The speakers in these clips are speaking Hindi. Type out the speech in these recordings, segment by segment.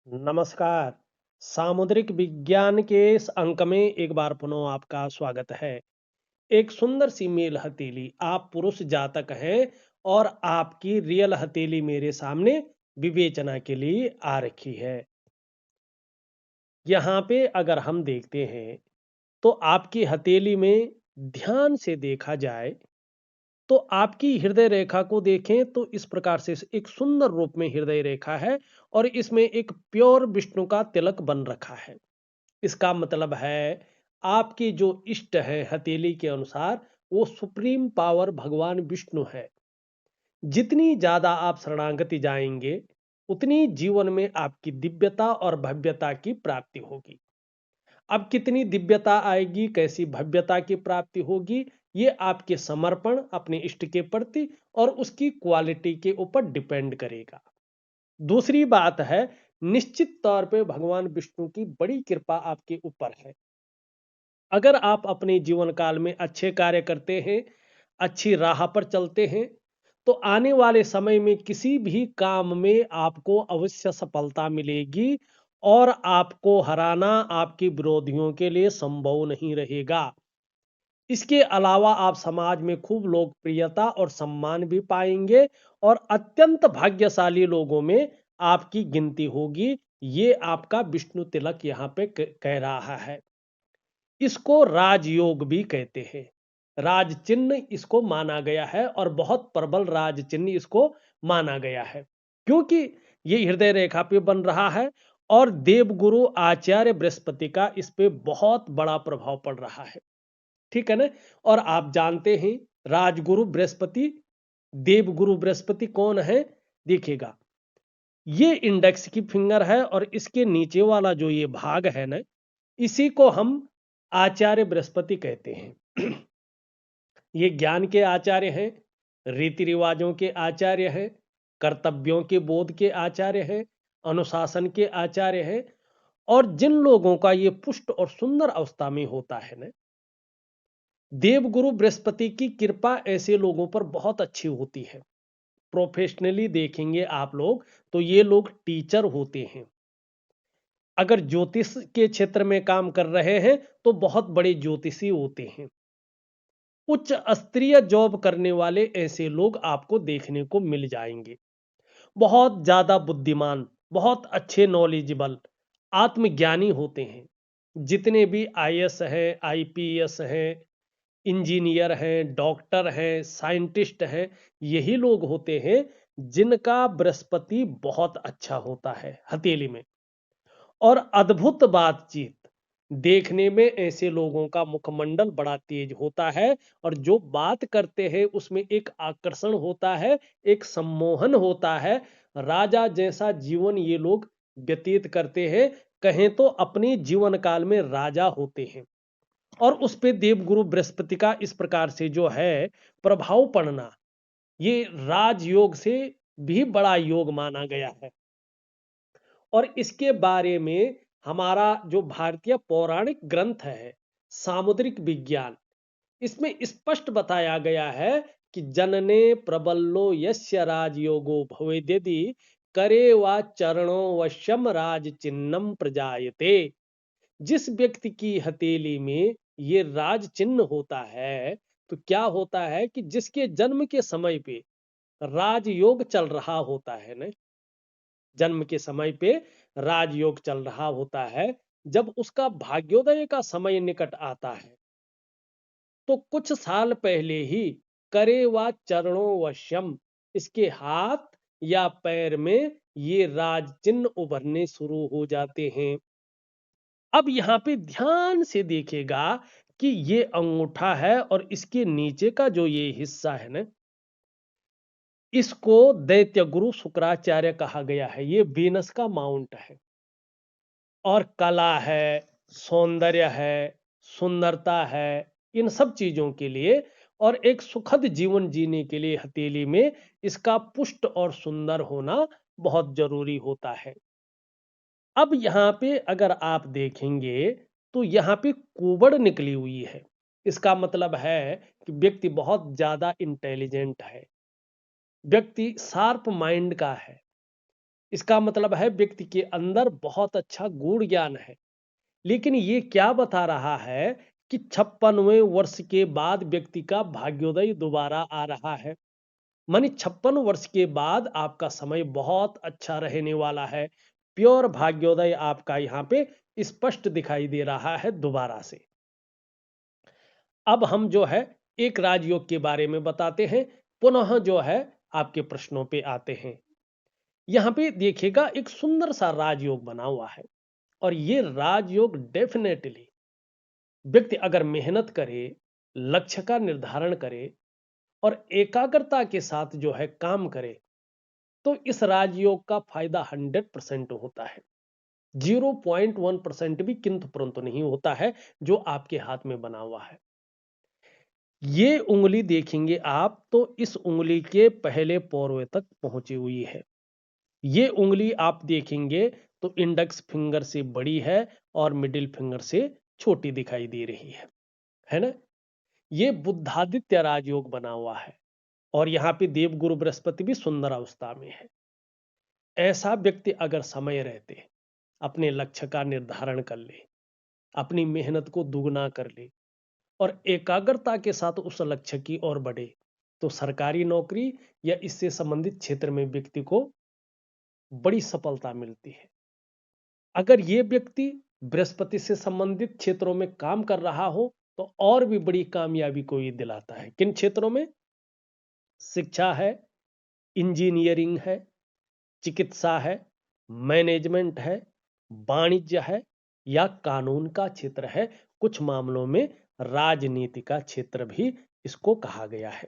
नमस्कार। सामुद्रिक विज्ञान के इस अंक में एक बार पुनः आपका स्वागत है। एक सुंदर सी मेल हथेली, आप पुरुष जातक हैं और आपकी रियल हथेली मेरे सामने विवेचना के लिए आ रखी है। यहाँ पे अगर हम देखते हैं तो आपकी हथेली में ध्यान से देखा जाए तो आपकी हृदय रेखा को देखें तो इस प्रकार से एक सुंदर रूप में हृदय रेखा है और इसमें एक प्योर विष्णु का तिलक बन रखा है। इसका मतलब है आपके जो इष्ट है हथेली के अनुसार वो सुप्रीम पावर भगवान विष्णु है। जितनी ज्यादा आप शरणागति जाएंगे उतनी जीवन में आपकी दिव्यता और भव्यता की प्राप्ति होगी। अब कितनी दिव्यता आएगी, कैसी भव्यता की प्राप्ति होगी, ये आपके समर्पण अपने इष्ट के प्रति और उसकी क्वालिटी के ऊपर डिपेंड करेगा। दूसरी बात है, निश्चित तौर पे भगवान विष्णु की बड़ी कृपा आपके ऊपर है। अगर आप अपने जीवन काल में अच्छे कार्य करते हैं, अच्छी राह पर चलते हैं, तो आने वाले समय में किसी भी काम में आपको अवश्य सफलता मिलेगी और आपको हराना आपके विरोधियों के लिए संभव नहीं रहेगा। इसके अलावा आप समाज में खूब लोकप्रियता और सम्मान भी पाएंगे और अत्यंत भाग्यशाली लोगों में आपकी गिनती होगी। ये आपका विष्णु तिलक यहाँ पे कह रहा है। इसको राजयोग भी कहते हैं। राज चिन्ह इसको माना गया है और बहुत प्रबल राज चिन्ह इसको माना गया है, क्योंकि ये हृदय रेखा पे बन रहा है और देवगुरु आचार्य बृहस्पति का इस पे बहुत बड़ा प्रभाव पड़ रहा है। ठीक है ना। और आप जानते हैं राजगुरु बृहस्पति, देवगुरु बृहस्पति कौन है? देखिएगा, ये इंडेक्स की फिंगर है और इसके नीचे वाला जो ये भाग है ना, इसी को हम आचार्य बृहस्पति कहते हैं। ये ज्ञान के आचार्य हैं, रीति रिवाजों के आचार्य हैं, कर्तव्यों के बोध के आचार्य हैं, अनुशासन के आचार्य हैं। और जिन लोगों का ये पुष्ट और सुंदर अवस्था में होता है ना, देवगुरु बृहस्पति की कृपा ऐसे लोगों पर बहुत अच्छी होती है। प्रोफेशनली देखेंगे आप लोग तो ये लोग टीचर होते हैं। अगर ज्योतिष के क्षेत्र में काम कर रहे हैं तो बहुत बड़े ज्योतिषी होते हैं। उच्च स्तरीय जॉब करने वाले ऐसे लोग आपको देखने को मिल जाएंगे। बहुत ज्यादा बुद्धिमान, बहुत अच्छे नॉलेजेबल, आत्मज्ञानी होते हैं। जितने भी आईएएस हैं, आईपीएस हैं, इंजीनियर हैं, डॉक्टर हैं, साइंटिस्ट हैं, यही लोग होते हैं जिनका बृहस्पति बहुत अच्छा होता है हथेली में। और अद्भुत बातचीत, देखने में ऐसे लोगों का मुखमंडल बड़ा तेज होता है और जो बात करते हैं उसमें एक आकर्षण होता है, एक सम्मोहन होता है। राजा जैसा जीवन ये लोग व्यतीत करते हैं, कहें तो अपने जीवन काल में राजा होते हैं। और उस पे देवगुरु बृहस्पति का इस प्रकार से जो है प्रभाव पड़ना, ये राजयोग से भी बड़ा योग माना गया है। और इसके बारे में हमारा जो भारतीय पौराणिक ग्रंथ है सामुद्रिक विज्ञान, इसमें स्पष्ट बताया गया है कि जनने प्रबल्लो यस्य राजयोगो भवेद्यदि करे वा चरणों वश्यम राज चिन्हम प्रजायते। जिस व्यक्ति की हथेली में ये राज चिन्ह होता है तो क्या होता है कि जिसके जन्म के समय पे राजयोग चल रहा होता है ना, जन्म के समय पे राजयोग चल रहा होता है, जब उसका भाग्योदय का समय निकट आता है तो कुछ साल पहले ही करे व चरणों वश्यम, इसके हाथ या पैर में ये राज चिन्ह उभरने शुरू हो जाते हैं। अब यहाँ पे ध्यान से देखेगा कि ये अंगूठा है और इसके नीचे का जो ये हिस्सा है ना, इसको दैत्य गुरु शुक्राचार्य कहा गया है। ये वीनस का माउंट है और कला है, सौंदर्य है, सुंदरता है, इन सब चीजों के लिए और एक सुखद जीवन जीने के लिए हथेली में इसका पुष्ट और सुंदर होना बहुत जरूरी होता है। अब यहाँ पे अगर आप देखेंगे तो यहाँ पे कुबड़ निकली हुई है। इसका मतलब है कि व्यक्ति बहुत ज्यादा इंटेलिजेंट है, व्यक्ति शार्प माइंड का है, इसका मतलब है व्यक्ति के अंदर बहुत अच्छा गूढ़ ज्ञान है। लेकिन ये क्या बता रहा है कि 56वें वर्ष के बाद व्यक्ति का भाग्योदय दोबारा आ रहा है। मानी 56 वर्ष के बाद आपका समय बहुत अच्छा रहने वाला है। प्योर भाग्योदय आपका यहाँ पे स्पष्ट दिखाई दे रहा है दोबारा से। अब हम जो है एक राजयोग के बारे में बताते हैं, पुनः जो है आपके प्रश्नों पे आते हैं। यहाँ पे देखिएगा एक सुंदर सा राजयोग बना हुआ है, और ये राजयोग डेफिनेटली व्यक्ति अगर मेहनत करे, लक्ष्य का निर्धारण करे और एकाग्रता के साथ जो है काम करे, तो इस राजयोग का फायदा 100% होता है। 0.1% भी किंतु परंतु नहीं होता है जो आपके हाथ में बना हुआ है। ये उंगली देखेंगे आप तो इस उंगली के पहले पौरवे तक पहुंची हुई है। ये उंगली आप देखेंगे तो इंडेक्स फिंगर से बड़ी है और मिडिल फिंगर से छोटी दिखाई दे रही है ना। ये बुद्धादित्य राजयोग बना हुआ है, और यहाँ पे देवगुरु बृहस्पति भी सुंदर अवस्था में है। ऐसा व्यक्ति अगर समय रहते अपने लक्ष्य का निर्धारण कर ले, अपनी मेहनत को दुगना कर ले और एकाग्रता के साथ उस लक्ष्य की ओर बढ़े, तो सरकारी नौकरी या इससे संबंधित क्षेत्र में व्यक्ति को बड़ी सफलता मिलती है। अगर ये व्यक्ति बृहस्पति से संबंधित क्षेत्रों में काम कर रहा हो तो और भी बड़ी कामयाबी को ये दिलाता है। किन क्षेत्रों में? शिक्षा है, इंजीनियरिंग है, चिकित्सा है, मैनेजमेंट है, वाणिज्य है या कानून का क्षेत्र है। कुछ मामलों में राजनीति का क्षेत्र भी इसको कहा गया है।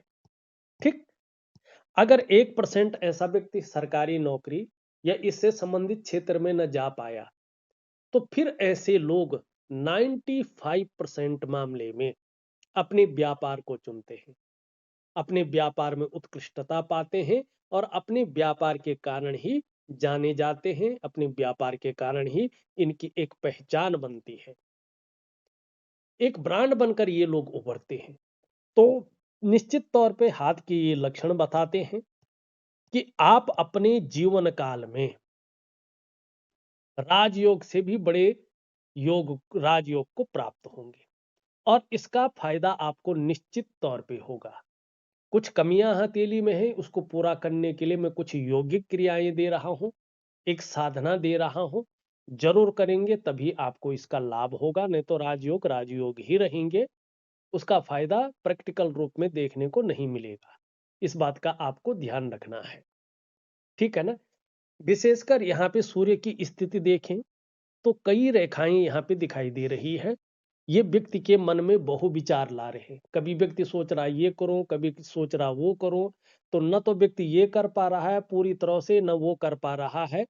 ठीक। अगर 1% ऐसा व्यक्ति सरकारी नौकरी या इससे संबंधित क्षेत्र में न जा पाया, तो फिर ऐसे लोग 95% मामले में अपने व्यापार को चुनते हैं, अपने व्यापार में उत्कृष्टता पाते हैं और अपने व्यापार के कारण ही जाने जाते हैं। अपने व्यापार के कारण ही इनकी एक पहचान बनती है, एक ब्रांड बनकर ये लोग उभरते हैं। तो निश्चित तौर पे हाथ के ये लक्षण बताते हैं कि आप अपने जीवन काल में राजयोग से भी बड़े राजयोग को प्राप्त होंगे, और इसका फायदा आपको निश्चित तौर पे होगा। कुछ कमियां हथेली में है, उसको पूरा करने के लिए मैं कुछ योगिक क्रियाएं दे रहा हूं, एक साधना दे रहा हूं। जरूर करेंगे तभी आपको इसका लाभ होगा, नहीं तो राजयोग ही रहेंगे, उसका फायदा प्रैक्टिकल रूप में देखने को नहीं मिलेगा। इस बात का आपको ध्यान रखना है, ठीक है ना। विशेषकर यहाँ पे सूर्य की स्थिति देखें तो कई रेखाएं यहाँ पे दिखाई दे रही है। ये व्यक्ति के मन में बहु विचार ला रहे हैं। कभी व्यक्ति सोच रहा है ये करूं, कभी सोच रहा वो करूं, तो न तो व्यक्ति ये कर पा रहा है पूरी तरह से, न वो कर पा रहा है,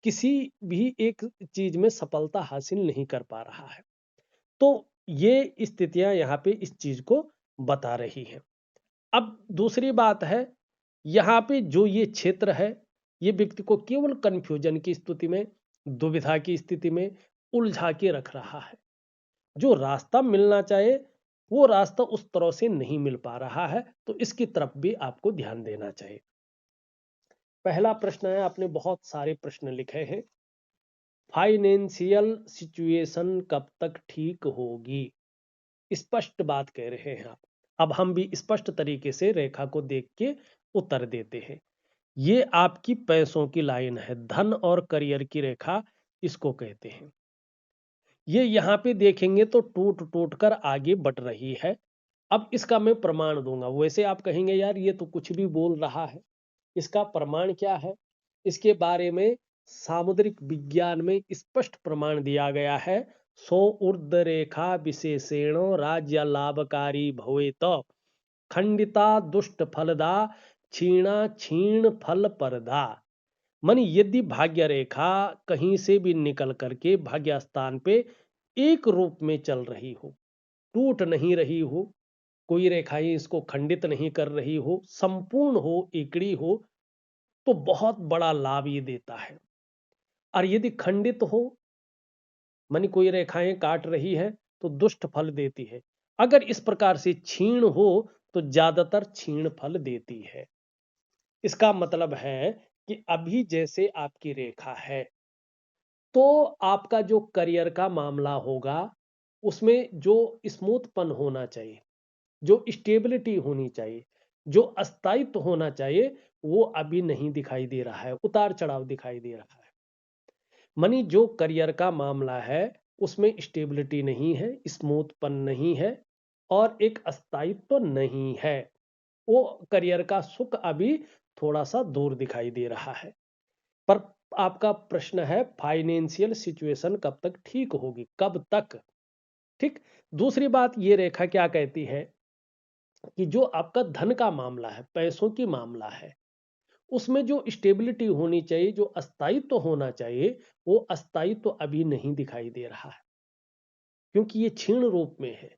किसी भी एक चीज में सफलता हासिल नहीं कर पा रहा है। तो ये स्थितियां यहाँ पे इस चीज को बता रही है। अब दूसरी बात है, यहाँ पे जो ये क्षेत्र है, ये व्यक्ति को केवल कंफ्यूजन की स्थिति में, दुविधा की स्थिति में उलझा के रख रहा है। जो रास्ता मिलना चाहिए वो रास्ता उस तरह से नहीं मिल पा रहा है, तो इसकी तरफ भी आपको ध्यान देना चाहिए। पहला प्रश्न है, आपने बहुत सारे प्रश्न लिखे हैं, फाइनेंशियल सिचुएशन कब तक ठीक होगी? स्पष्ट बात कह रहे हैं आप। अब हम भी स्पष्ट तरीके से रेखा को देख के उत्तर देते हैं। ये आपकी पैसों की लाइन है, धन और करियर की रेखा इसको कहते हैं। ये यहाँ पे देखेंगे तो टूट टूट कर आगे बढ़ रही है। अब इसका मैं प्रमाण दूंगा। वैसे आप कहेंगे यार ये तो कुछ भी बोल रहा है, इसका प्रमाण क्या है? इसके बारे में सामुद्रिक विज्ञान में स्पष्ट प्रमाण दिया गया है। सो ऊर्ध्व रेखा विशेषेण राज्य लाभकारी भवेत, खंडिता दुष्ट फलदा, क्षीणा क्षीण फल परदा। मन यदि भाग्य रेखा कहीं से भी निकल करके भाग्य स्थान पे एक रूप में चल रही हो, टूट नहीं रही हो, कोई रेखाएं इसको खंडित नहीं कर रही हो, संपूर्ण हो, एकड़ी हो, तो बहुत बड़ा लाभ ये देता है। और यदि खंडित हो, मानी कोई रेखाएं काट रही है, तो दुष्ट फल देती है। अगर इस प्रकार से क्षीण हो तो ज्यादातर क्षीण फल देती है। इसका मतलब है कि अभी जैसे आपकी रेखा है, तो आपका जो करियर का मामला होगा, उसमें जो स्मूथपन होना चाहिए, जो स्टेबिलिटी होनी चाहिए, जो अस्थायित्व होना चाहिए, वो अभी नहीं दिखाई दे रहा है, उतार चढ़ाव दिखाई दे रहा है। मनी जो करियर का मामला है, उसमें स्टेबिलिटी नहीं है, स्मूथपन नहीं है और एक अस्थायित्व नहीं है। वो करियर का सुख अभी थोड़ा सा दूर दिखाई दे रहा है। पर आपका प्रश्न है फाइनेंशियल सिचुएशन कब तक ठीक होगी, कब तक? ठीक। दूसरी बात ये रेखा क्या कहती है कि जो आपका धन का मामला है, पैसों की मामला है, उसमें जो स्टेबिलिटी होनी चाहिए, जो अस्थायित्व होना चाहिए, वो अस्थायित्व अभी नहीं दिखाई दे रहा है, क्योंकि ये क्षीण रूप में है।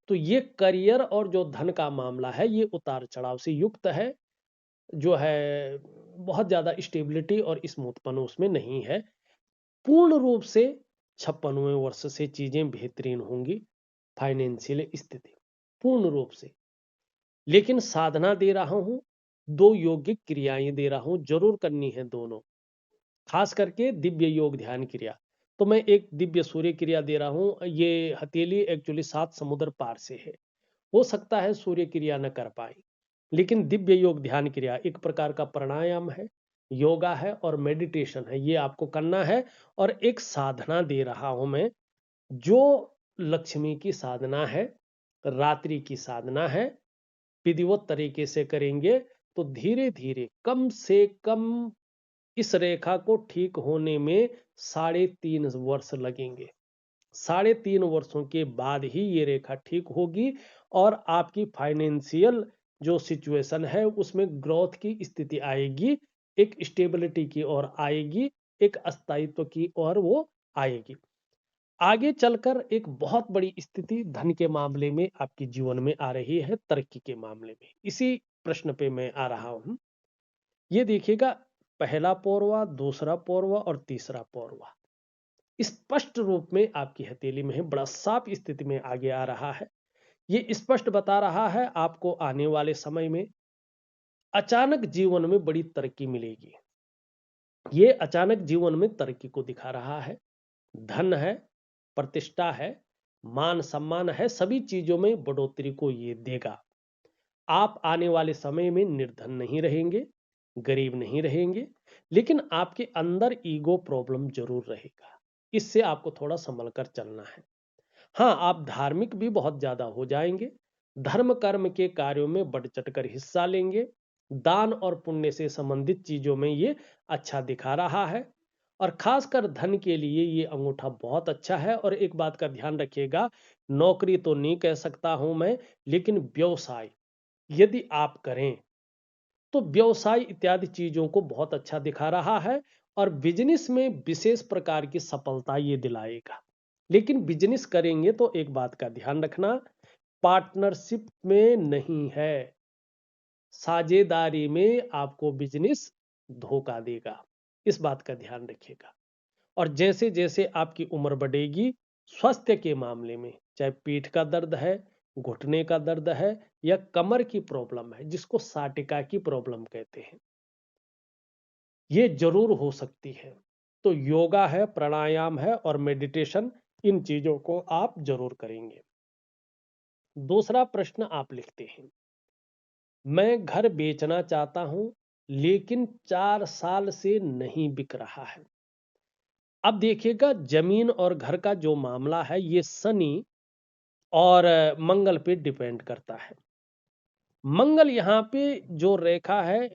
तो ये करियर और जो धन का मामला है, ये उतार चढ़ाव से युक्त है, जो है बहुत ज्यादा स्टेबिलिटी और स्मूथपन उसमें नहीं है। पूर्ण रूप से 56वें वर्ष से चीजें बेहतरीन होंगी, फाइनेंशियल स्थिति पूर्ण रूप से। लेकिन साधना दे रहा हूं, दो योगिक क्रियाएं दे रहा हूं, जरूर करनी है दोनों, खास करके दिव्य योग ध्यान क्रिया। तो मैं एक दिव्य सूर्य क्रिया दे रहा हूं। ये हथेली एक्चुअली 7 समुद्र पार से है, हो सकता है सूर्य क्रिया न कर पाए, लेकिन दिव्य योग ध्यान क्रिया एक प्रकार का प्राणायाम है, योगा है और मेडिटेशन है, ये आपको करना है। और एक साधना दे रहा हूं मैं, जो लक्ष्मी की साधना है, रात्रि की साधना है। विधिवत तरीके से करेंगे तो धीरे धीरे कम से कम इस रेखा को ठीक होने में 3.5 वर्ष लगेंगे। 3.5 वर्षों के बाद ही ये रेखा ठीक होगी और आपकी फाइनेंशियल जो सिचुएशन है उसमें ग्रोथ की स्थिति आएगी, एक स्टेबिलिटी की ओर आएगी, एक अस्थायित्व की ओर वो आएगी। आगे चलकर एक बहुत बड़ी स्थिति धन के मामले में आपके जीवन में आ रही है, तरक्की के मामले में। इसी प्रश्न पे मैं आ रहा हूं। ये देखिएगा, पहला पौरवा, दूसरा पौरवा और तीसरा पौरवा स्पष्ट रूप में आपकी हथेली में है, बड़ा साफ स्थिति में आगे आ रहा है। ये स्पष्ट बता रहा है आपको आने वाले समय में अचानक जीवन में बड़ी तरक्की मिलेगी। ये अचानक जीवन में तरक्की को दिखा रहा है। धन है, प्रतिष्ठा है, मान सम्मान है, सभी चीजों में बढ़ोतरी को ये देगा। आप आने वाले समय में निर्धन नहीं रहेंगे, गरीब नहीं रहेंगे, लेकिन आपके अंदर ईगो प्रॉब्लम जरूर रहेगा। इससे आपको थोड़ा संभल कर चलना है। हाँ, आप धार्मिक भी बहुत ज्यादा हो जाएंगे, धर्म कर्म के कार्यों में बढ़ चढ़कर हिस्सा लेंगे, दान और पुण्य से संबंधित चीजों में ये अच्छा दिखा रहा है। और खासकर धन के लिए ये अंगूठा बहुत अच्छा है। और एक बात का ध्यान रखिएगा, नौकरी तो नहीं कह सकता हूं मैं, लेकिन व्यवसाय यदि आप करें तो व्यवसाय इत्यादि चीजों को बहुत अच्छा दिखा रहा है। और बिजनेस में विशेष प्रकार की सफलता ये दिलाएगा। लेकिन बिजनेस करेंगे तो एक बात का ध्यान रखना, पार्टनरशिप में नहीं है, साझेदारी में आपको बिजनेस धोखा देगा, इस बात का ध्यान रखिएगा। और जैसे जैसे आपकी उम्र बढ़ेगी, स्वास्थ्य के मामले में चाहे पीठ का दर्द है, घुटने का दर्द है या कमर की प्रॉब्लम है, जिसको साटिका की प्रॉब्लम कहते हैं, ये जरूर हो सकती है। तो योगा है, प्राणायाम है और मेडिटेशन, इन चीजों को आप जरूर करेंगे। दूसरा प्रश्न आप लिखते हैं, मैं घर बेचना चाहता हूं लेकिन 4 साल से नहीं बिक रहा है। अब देखिएगा, जमीन और घर का जो मामला है ये शनि और मंगल पे डिपेंड करता है। मंगल यहाँ पे जो रेखा है,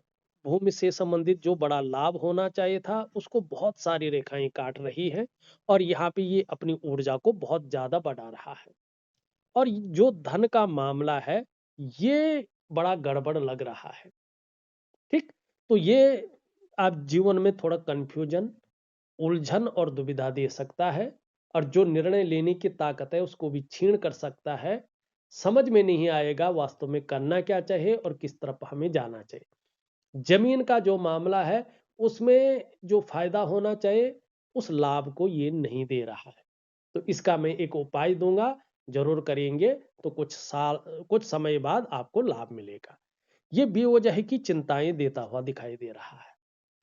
भूमि से संबंधित जो बड़ा लाभ होना चाहिए था, उसको बहुत सारी रेखाएं काट रही है और यहाँ पे ये अपनी ऊर्जा को बहुत ज्यादा बढ़ा रहा है। और जो धन का मामला है, ये बड़ा गड़बड़ लग रहा है। ठीक। तो ये आप जीवन में थोड़ा कंफ्यूजन, उलझन और दुविधा दे सकता है। और जो निर्णय लेने की ताकत है उसको भी छीन कर सकता है। समझ में नहीं आएगा वास्तव में करना क्या चाहिए और किस तरफ हमें जाना चाहिए। जमीन का जो मामला है, उसमें जो फायदा होना चाहिए उस लाभ को ये नहीं दे रहा है। तो इसका मैं एक उपाय दूंगा, जरूर करेंगे तो कुछ समय बाद आपको लाभ मिलेगा। ये बेवजह की चिंताएं देता हुआ दिखाई दे रहा है।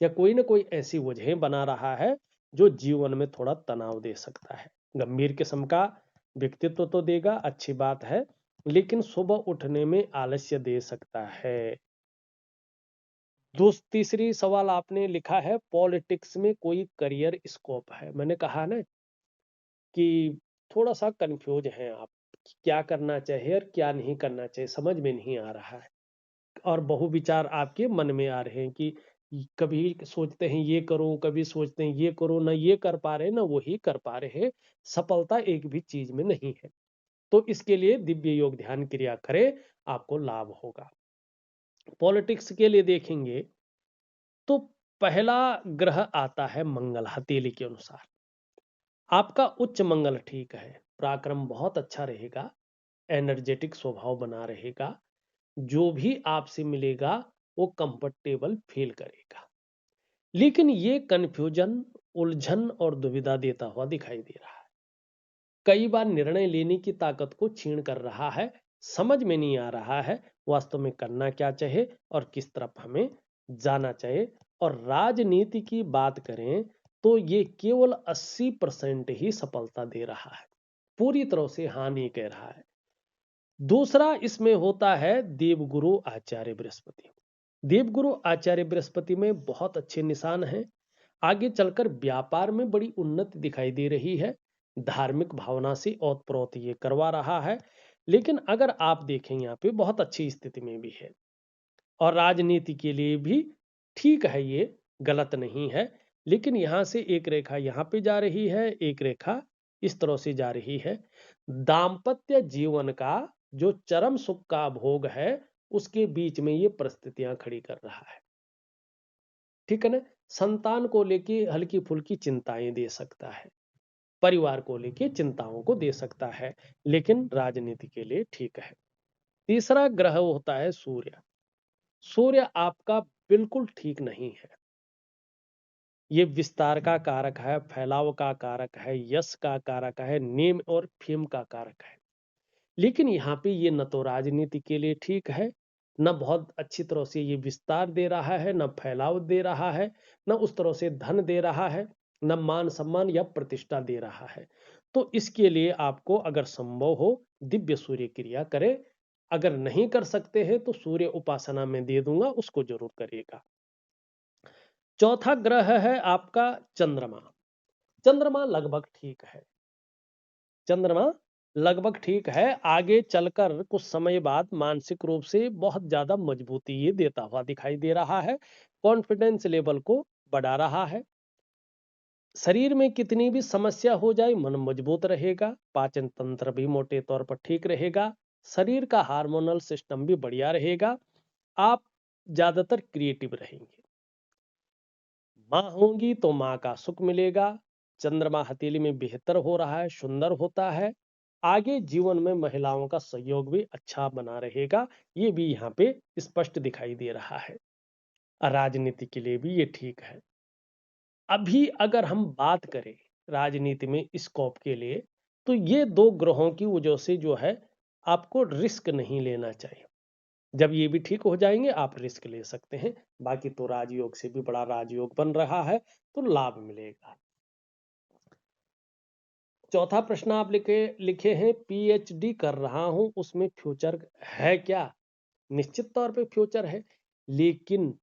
या कोई ना कोई ऐसी वजह बना रहा है जो जीवन में थोड़ा तनाव दे सकता है। गंभीर किस्म का व्यक्तित्व तो देगा, अच्छी बात है, लेकिन सुबह उठने में आलस्य दे सकता है। तीसरी सवाल आपने लिखा है, पॉलिटिक्स में कोई करियर स्कोप है। मैंने कहा ना कि थोड़ा सा कंफ्यूज हैं आप, क्या करना चाहिए और क्या नहीं करना चाहिए, समझ में नहीं आ रहा है। और बहु विचार आपके मन में आ रहे हैं कि कभी सोचते हैं ये करूं, कभी सोचते हैं ये करूं, ना ये कर पा रहे ना वही कर पा रहे, सफलता एक भी चीज में नहीं है। तो इसके लिए दिव्य योग ध्यान क्रिया करें, आपको लाभ होगा। पॉलिटिक्स के लिए देखेंगे तो पहला ग्रह आता है मंगल, हथेली के अनुसार। आपका उच्च मंगल ठीक है, पराक्रम बहुत अच्छा रहेगा, एनर्जेटिक स्वभाव बना रहेगा, जो भी आपसे मिलेगा वो कंफर्टेबल फील करेगा। लेकिन ये कंफ्यूजन, उलझन और दुविधा देता हुआ दिखाई दे रहा है। कई बार निर्णय लेने की ताकत को छीन कर रहा है, समझ में नहीं आ रहा है वास्तव में करना क्या चाहिए और किस तरफ हमें जाना चाहिए। और राजनीति की बात करें तो ये केवल 80% ही सफलता दे रहा है, पूरी तरह से हाँ नहीं कह रहा है। दूसरा इसमें होता है देवगुरु आचार्य बृहस्पति। देवगुरु आचार्य बृहस्पति में बहुत अच्छे निशान हैं, आगे चलकर व्यापार में बड़ी उन्नति दिखाई दे रही है, धार्मिक भावना से ओतप्रोत ये करवा रहा है। लेकिन अगर आप देखें यहाँ पे बहुत अच्छी स्थिति में भी है, और राजनीति के लिए भी ठीक है, ये गलत नहीं है। लेकिन यहां से एक रेखा यहाँ पे जा रही है, एक रेखा इस तरह से जा रही है। दाम्पत्य जीवन का जो चरम सुख का भोग है उसके बीच में ये परिस्थितियां खड़ी कर रहा है, ठीक है ना। संतान को लेके हल्की फुल्की चिंताएं दे सकता है, परिवार को लेके चिंताओं को दे सकता है, लेकिन राजनीति के लिए ठीक है। तीसरा ग्रह होता है सूर्य। सूर्य आपका बिल्कुल ठीक नहीं है। ये विस्तार का कारक है, फैलाव का कारक है, यश का कारक है, नेम और फेम का कारक है। लेकिन यहाँ पे ये न तो राजनीति के लिए ठीक है, न बहुत अच्छी तरह से ये विस्तार दे रहा है, न फैलाव दे रहा है, न उस तरह से धन दे रहा है, न मान सम्मान या प्रतिष्ठा दे रहा है। तो इसके लिए आपको अगर संभव हो दिव्य सूर्य क्रिया करें। अगर नहीं कर सकते हैं तो सूर्य उपासना में दे दूंगा, उसको जरूर करिएगा। चौथा ग्रह है आपका चंद्रमा। चंद्रमा लगभग ठीक है, चंद्रमा लगभग ठीक है। आगे चलकर कुछ समय बाद मानसिक रूप से बहुत ज्यादा मजबूती ये देता हुआ दिखाई दे रहा है, कॉन्फिडेंस लेवल को बढ़ा रहा है। शरीर में कितनी भी समस्या हो जाए मन मजबूत रहेगा, पाचन तंत्र भी मोटे तौर पर ठीक रहेगा, शरीर का हार्मोनल सिस्टम भी बढ़िया रहेगा, आप ज्यादातर क्रिएटिव रहेंगे। माँ होंगी तो माँ का सुख मिलेगा। चंद्रमा हथेली में बेहतर हो रहा है, सुंदर होता है। आगे जीवन में महिलाओं का सहयोग भी अच्छा बना रहेगा, ये भी यहाँ पे स्पष्ट दिखाई दे रहा है। राजनीति के लिए भी ये ठीक है। अभी अगर हम बात करें राजनीति में स्कोप के लिए, तो ये दो ग्रहों की वजह से जो है आपको रिस्क नहीं लेना चाहिए। जब ये भी ठीक हो जाएंगे आप रिस्क ले सकते हैं। बाकी तो राजयोग से भी बड़ा राजयोग बन रहा है, तो लाभ मिलेगा। चौथा प्रश्न आप लिखे हैं, पीएचडी कर रहा हूं उसमें फ्यूचर है क्या? निश्चित तौर पे फ्यूचर है, लेकिन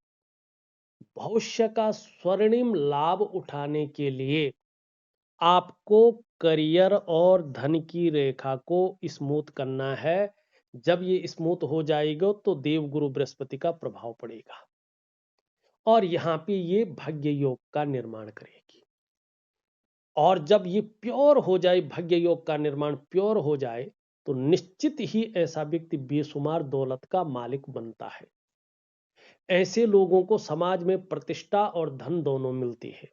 भविष्य का स्वर्णिम लाभ उठाने के लिए आपको करियर और धन की रेखा को स्मूथ करना है। जब ये स्मूथ हो जाएगा तो देवगुरु बृहस्पति का प्रभाव पड़ेगा और यहाँ पे ये भाग्य योग का निर्माण करेगी। और जब ये प्योर हो जाए, भाग्य योग का निर्माण प्योर हो जाए, तो निश्चित ही ऐसा व्यक्ति बेशुमार दौलत का मालिक बनता है। ऐसे लोगों को समाज में प्रतिष्ठा और धन दोनों मिलती है।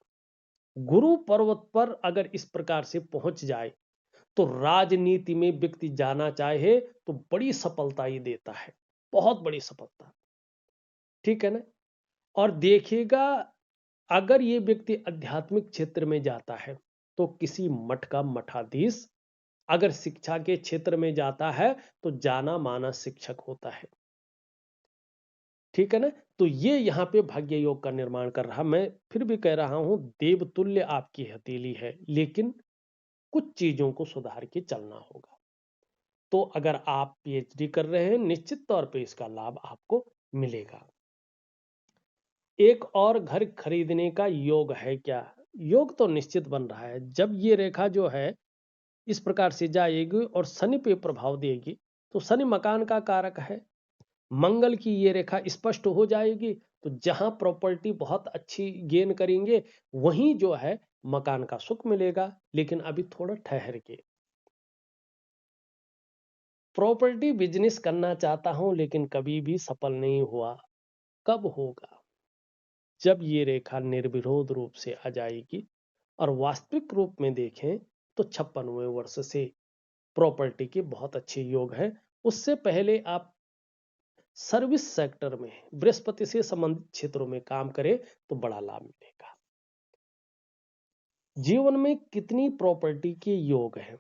गुरु पर्वत पर अगर इस प्रकार से पहुंच जाए तो राजनीति में व्यक्ति जाना चाहे तो बड़ी सफलता ही देता है, बहुत बड़ी सफलता, ठीक है ना। और देखिएगा, अगर ये व्यक्ति आध्यात्मिक क्षेत्र में जाता है तो किसी मठ का मठाधीश, अगर शिक्षा के क्षेत्र में जाता है तो जाना माना शिक्षक होता है, ठीक है ना। तो ये यहाँ पे भाग्य योग का निर्माण कर रहा। मैं फिर भी कह रहा हूं देवतुल्य आपकी हथेली है, लेकिन कुछ चीजों को सुधार के चलना होगा। तो अगर आप पीएचडी कर रहे हैं, निश्चित तौर पे इसका लाभ आपको मिलेगा। एक और घर खरीदने का योग है क्या? योग तो निश्चित बन रहा है। जब ये रेखा जो है इस प्रकार से जाएगी और शनि पे प्रभाव देगी, तो शनि मकान का कारक है। मंगल की ये रेखा स्पष्ट हो जाएगी, तो जहां प्रॉपर्टी बहुत अच्छी गेन करेंगे वहीं जो है मकान का सुख मिलेगा। लेकिन अभी थोड़ा ठहर के। प्रॉपर्टी बिजनेस करना चाहता हूं लेकिन कभी भी सफल नहीं हुआ। कब होगा? जब ये रेखा निर्विरोध रूप से आ जाएगी और वास्तविक रूप में देखें तो 56वें वर्ष से प्रॉपर्टी के बहुत अच्छे योग हैं। उससे पहले आप सर्विस सेक्टर में बृहस्पति से संबंधित क्षेत्रों में काम करें तो बड़ा लाभ मिलेगा। जीवन में कितनी प्रॉपर्टी के योग हैं?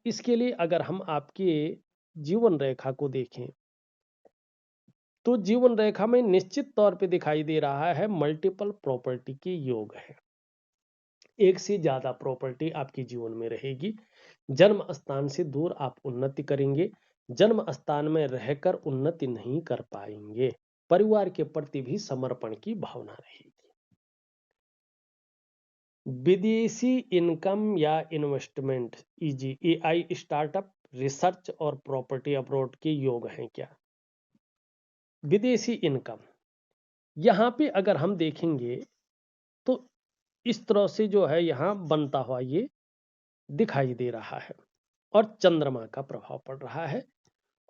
इसके लिए अगर हम आपके जीवन रेखा को देखें तो जीवन रेखा में निश्चित तौर पे दिखाई दे रहा है मल्टीपल प्रॉपर्टी के योग है। एक से ज्यादा प्रॉपर्टी आपके जीवन में रहेगी। जन्म स्थान से दूर आप उन्नति करेंगे। जन्म स्थान में रहकर उन्नति नहीं कर पाएंगे। परिवार के प्रति भी समर्पण की भावना रहेगी। विदेशी इनकम या investment easy AI startup research और प्रॉपर्टी अब्रॉड के योग हैं क्या? विदेशी इनकम यहां पे अगर हम देखेंगे तो इस तरह से जो है यहां बनता हुआ ये दिखाई दे रहा है और चंद्रमा का प्रभाव पड़ रहा है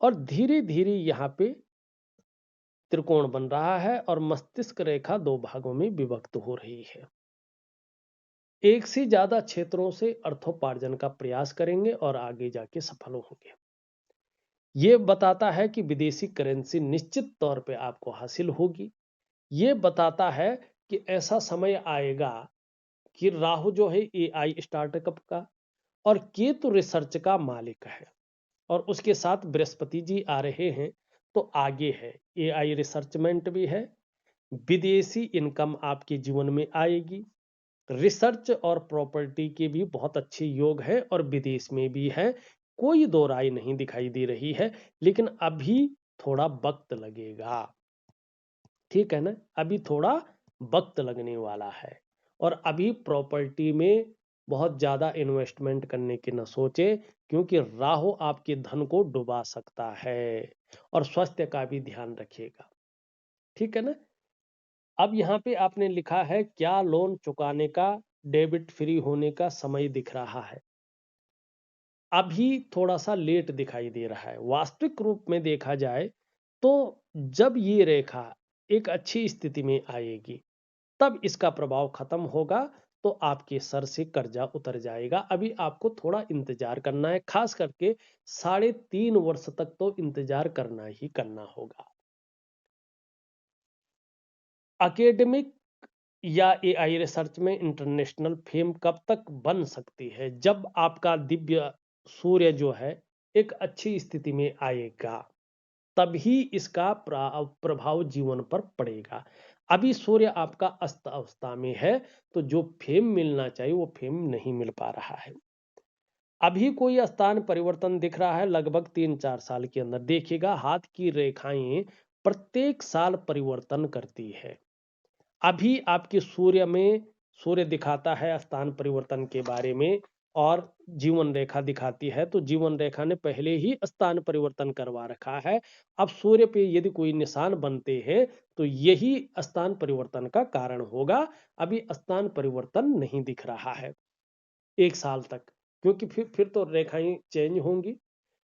और धीरे धीरे यहाँ पे त्रिकोण बन रहा है और मस्तिष्क रेखा दो भागों में विभक्त हो रही है। एक से ज्यादा क्षेत्रों से अर्थोपार्जन का प्रयास करेंगे और आगे जाके सफल होंगे। ये बताता है कि विदेशी करेंसी निश्चित तौर पे आपको हासिल होगी। ये बताता है कि ऐसा समय आएगा कि राहु जो है एआई स्टार्टअप का और केतु रिसर्च का मालिक है और उसके साथ बृहस्पति जी आ रहे हैं। तो आगे है एआई रिसर्चमेंट भी है। विदेशी इनकम आपके जीवन में आएगी। रिसर्च और प्रॉपर्टी के भी बहुत अच्छे योग हैं और विदेश में भी है। कोई दो राय नहीं दिखाई दे रही है, लेकिन अभी थोड़ा वक्त लगेगा। ठीक है ना। अभी थोड़ा वक्त लगने वाला है और अभी प्रॉपर्टी में बहुत ज्यादा इन्वेस्टमेंट करने की न सोचे, क्योंकि राहु आपके धन को डुबा सकता है और स्वास्थ्य का भी ध्यान रखिएगा। ठीक है ना। अब यहाँ पे आपने लिखा है क्या लोन चुकाने का डेबिट फ्री होने का समय दिख रहा है? अभी थोड़ा सा लेट दिखाई दे रहा है। वास्तविक रूप में देखा जाए तो जब ये रेखा एक अच्छी स्थिति में आएगी तब इसका प्रभाव खत्म होगा, तो आपके सर से कर्जा उतर जाएगा। अभी आपको थोड़ा इंतजार करना है, खास करके 3.5 वर्ष तक तो इंतजार करना ही करना होगा। एकेडमिक या एआई रिसर्च में इंटरनेशनल फेम कब तक बन सकती है? जब आपका दिव्य सूर्य जो है एक अच्छी स्थिति में आएगा, तभी इसका प्रभाव जीवन पर पड़ेगा। अभी सूर्य आपका अस्त अवस्था में है, तो जो फेम मिलना चाहिए वो फेम नहीं मिल पा रहा है। अभी कोई स्थान परिवर्तन दिख रहा है लगभग 3-4 साल के अंदर। देखिएगा हाथ की रेखाएं प्रत्येक साल परिवर्तन करती है। अभी आपके सूर्य दिखाता है स्थान परिवर्तन के बारे में और जीवन रेखा दिखाती है, तो जीवन रेखा ने पहले ही स्थान परिवर्तन करवा रखा है। अब सूर्य पे यदि कोई निशान बनते हैं तो यही स्थान परिवर्तन का कारण होगा। अभी स्थान परिवर्तन नहीं दिख रहा है 1 साल तक, क्योंकि फिर तो रेखाएं चेंज होंगी।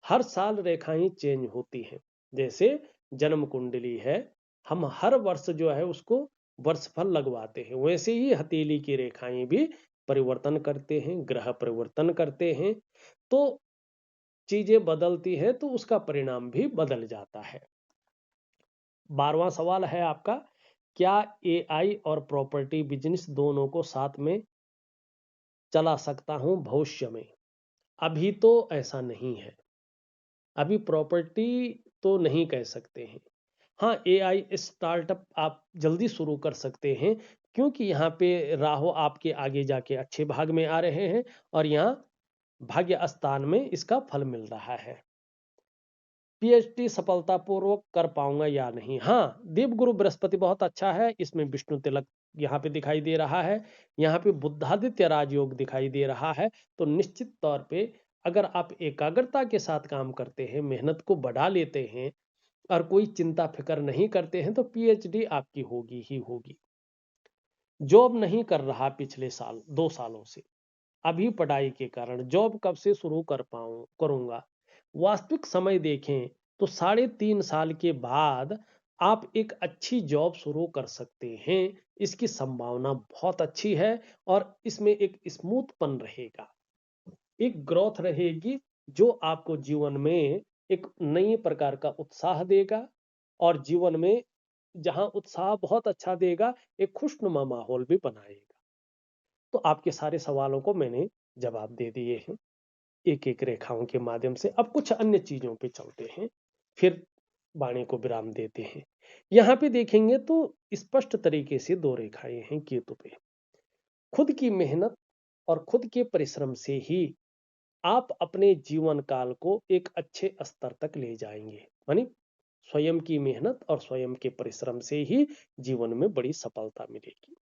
हर साल रेखाएं चेंज होती हैं। जैसे जन्म कुंडली है, हम हर वर्ष जो है उसको वर्षफल लगवाते हैं, वैसे ही हथेली की रेखाएं भी परिवर्तन करते हैं, ग्रह परिवर्तन करते हैं। तो चीजें बदलती हैं तो उसका परिणाम भी बदल जाता है। 12वां सवाल है आपका, क्या एआई और प्रॉपर्टी बिजनेस दोनों को साथ में चला सकता हूं भविष्य में? अभी तो ऐसा नहीं है। अभी प्रॉपर्टी तो नहीं कह सकते हैं। हाँ, एआई स्टार्टअप आप जल्दी शुरू कर सकते हैं, क्योंकि यहाँ पे राहु आपके आगे जाके अच्छे भाग में आ रहे हैं और यहाँ भाग्य स्थान में इसका फल मिल रहा है। पीएचडी सफलतापूर्वक कर पाऊंगा या नहीं? हाँ, देवगुरु बृहस्पति बहुत अच्छा है। इसमें विष्णु तिलक यहाँ पे दिखाई दे रहा है, यहाँ पे बुद्धादित्य राजयोग दिखाई दे रहा है। तो निश्चित तौर पे अगर आप एकाग्रता के साथ काम करते हैं, मेहनत को बढ़ा लेते हैं और कोई चिंता फिक्र नहीं करते हैं, तो पीएचडी आपकी होगी ही होगी। जॉब नहीं कर रहा पिछले साल 2 सालों से, अभी पढ़ाई के कारण जॉब कब से शुरू करूंगा? वास्तविक समय देखें तो 3.5 साल के बाद आप एक अच्छी जॉब शुरू कर सकते हैं। इसकी संभावना बहुत अच्छी है और इसमें एक स्मूथपन रहेगा, एक ग्रोथ रहेगी, जो आपको जीवन में एक नई प्रकार का उत्साह देगा और जीवन में जहां उत्साह बहुत अच्छा देगा, एक खुशनुमा माहौल भी बनाएगा। तो आपके सारे सवालों को मैंने जवाब दे दिए हैं एक एक रेखाओं के माध्यम से। अब कुछ अन्य चीजों पे चलते हैं, फिर वाणी को विराम देते हैं। यहाँ पे देखेंगे तो स्पष्ट तरीके से 2 रेखाएं हैं केतु पे। खुद की मेहनत और खुद के परिश्रम से ही आप अपने जीवन काल को एक अच्छे स्तर तक ले जाएंगे। यानी स्वयं की मेहनत और स्वयं के परिश्रम से ही जीवन में बड़ी सफलता मिलेगी।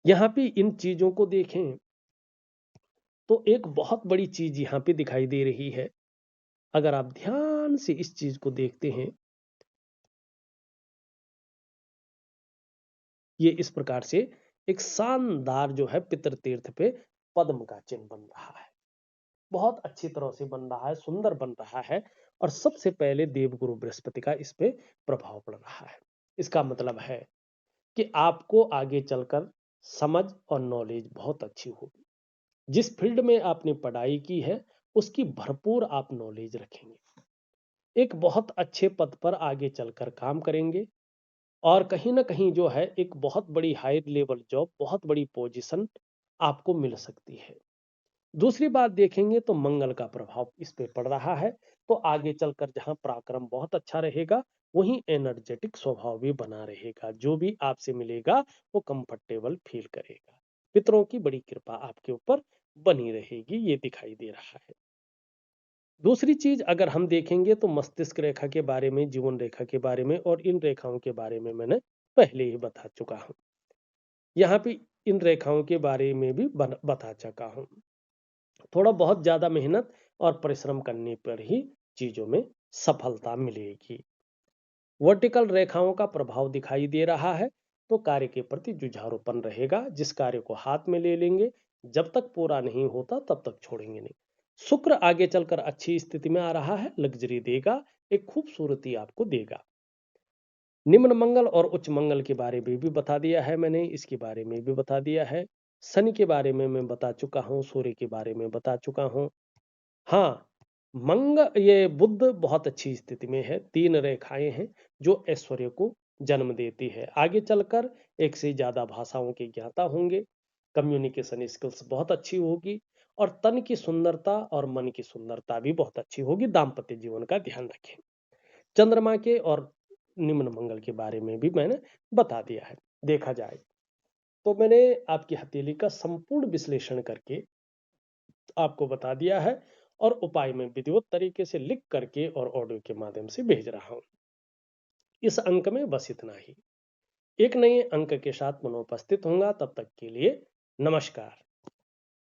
यहाँ पे इन चीजों को देखें तो एक बहुत बड़ी चीज यहाँ पे दिखाई दे रही है। अगर आप ध्यान से इस चीज को देखते हैं, ये इस प्रकार से एक शानदार जो है पितृ तीर्थ पे पद्म का चिन्ह बन रहा है। बहुत अच्छी तरह से बन रहा है, सुंदर बन रहा है और सबसे पहले देवगुरु बृहस्पति का इस पे प्रभाव पड़ रहा है। इसका मतलब है कि आपको आगे चलकर समझ और नॉलेज बहुत अच्छी होगी। जिस फील्ड में आपने पढ़ाई की है उसकी भरपूर आप नॉलेज रखेंगे, एक बहुत अच्छे पद पर आगे चलकर काम करेंगे और कहीं ना कहीं जो है एक बहुत बड़ी हाई लेवल जॉब, बहुत बड़ी पोजीशन आपको मिल सकती है। दूसरी बात देखेंगे तो मंगल का प्रभाव इस पे पड़ रहा है, तो आगे चलकर जहां पराक्रम बहुत अच्छा रहेगा, वहीं एनर्जेटिक स्वभाव भी बना रहेगा। जो भी आपसे मिलेगा वो कंफर्टेबल फील करेगा। पितरों की बड़ी कृपा आपके ऊपर बनी रहेगी, ये दिखाई दे रहा है। दूसरी चीज अगर हम देखेंगे तो मस्तिष्क रेखा के बारे में, जीवन रेखा के बारे में और इन रेखाओं के बारे में मैंने पहले ही बता चुका हूं। यहाँ पे इन रेखाओं के बारे में भी बता चुका हूं। थोड़ा बहुत ज्यादा मेहनत और परिश्रम करने पर ही चीजों में सफलता मिलेगी। वर्टिकल रेखाओं का प्रभाव दिखाई दे रहा है, तो कार्य के प्रति जुझारूपन रहेगा। जिस कार्य को हाथ में ले लेंगे, जब तक पूरा नहीं होता तब तक छोड़ेंगे नहीं। शुक्र आगे चलकर अच्छी स्थिति में आ रहा है, लग्जरी देगा, एक खूबसूरती आपको देगा। निम्न मंगल और उच्च मंगल के बारे में भी बता दिया है मैंने, इसके बारे में भी बता दिया है। शनि के बारे में मैं बता चुका हूँ, सूर्य के बारे में बता चुका हूँ। हाँ, ये बुध बहुत अच्छी स्थिति में है। 3 रेखाएं हैं जो ऐश्वर्य को जन्म देती है। आगे चलकर एक से ज्यादा भाषाओं के ज्ञाता होंगे, कम्युनिकेशन स्किल्स बहुत अच्छी होगी और तन की सुंदरता और मन की सुंदरता भी बहुत अच्छी होगी। दाम्पत्य जीवन का ध्यान रखें। चंद्रमा के और निम्न मंगल के बारे में भी मैंने बता दिया है। देखा जाए तो मैंने आपकी हथेली का संपूर्ण विश्लेषण करके आपको बता दिया है और उपाय में विधिवत तरीके से लिख करके और ऑडियो के माध्यम से भेज रहा हूं। इस अंक में बस इतना ही। एक नए अंक के साथ पुनः उपस्थित होऊंगा, तब तक के लिए नमस्कार।